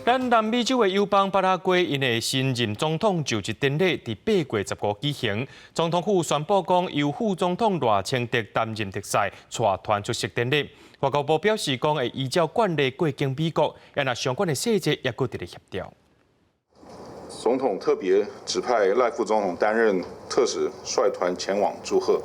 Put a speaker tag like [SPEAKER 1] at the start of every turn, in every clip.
[SPEAKER 1] 咱南美洲的友邦巴拉圭因的新任总统就职典礼伫8月15举行，总统府宣布讲由副总统赖清德担任特使，带团出席典礼。外交部表示讲会依照惯例过境美国，也若相关的细节也搁伫咧协调。
[SPEAKER 2] 总统特别指派赖副总统担任特使，率团前往祝贺，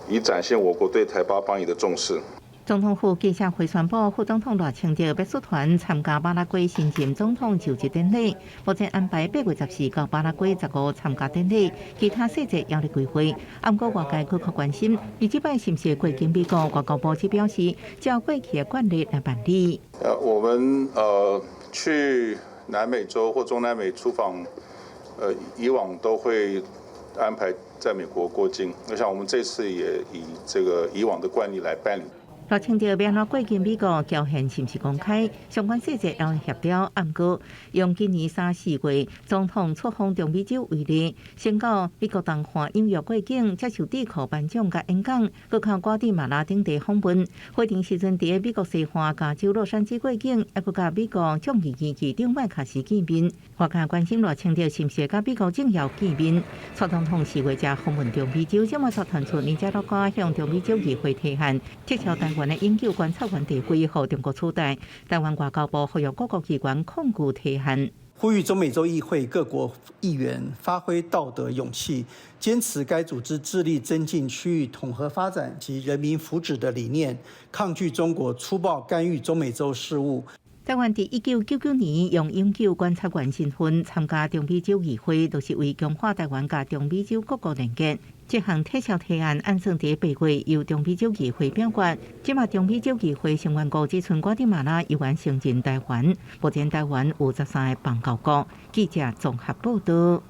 [SPEAKER 2] 以展现我国对台巴邦谊的重视。
[SPEAKER 3] 总统府记者会宣布，副总统赖清德要率团参加巴拉圭新任总统就职典礼，目前安排8月14到巴拉圭15参加典礼，其他细节也在规划。不过外界佫较关心，伊即摆是不是过境美国？外交部只表示，照过去的惯例来办理。
[SPEAKER 2] 我们去南美洲或中南美出访，以往都会安排在美国过境。我想我们这次也以这个以往的惯例来办理。
[SPEAKER 3] 赖清德要安过境美国，交限是不是公开？相关细节要协调。不过，用今年3、4月总统出访中美洲为例，先到美国东岸纽约过境，接受智库颁奖甲演讲，佮靠瓜地马拉等地访问。会程时阵伫美国西岸加州洛杉矶过境，也佮甲美国众议院议长麦卡锡见面。外界关心赖清德是不是甲美国政要见面？蔡总统4月才访问中美洲，这么才传出年加乐家向中美洲议会提案，撤销台湾的永久观察员地位，互中国取代。台湾外交部呼吁各国机关控制提案，
[SPEAKER 4] 呼吁中美洲议会各国议员发挥道德勇气，坚持该组织致力增进区域统合发展及人民福祉的理念，抗拒中国粗暴干预中美洲事务。
[SPEAKER 3] 台湾伫1999年用永久观察员身份参加中美洲议会，就是为强化台湾甲中美洲各国连结。这项撤销提案按算伫8月由中美洲议会表决，即马中美洲议会成员国只剩瓜地马拉已完承认台湾，目前台湾有13个邦交国。记者综合报道。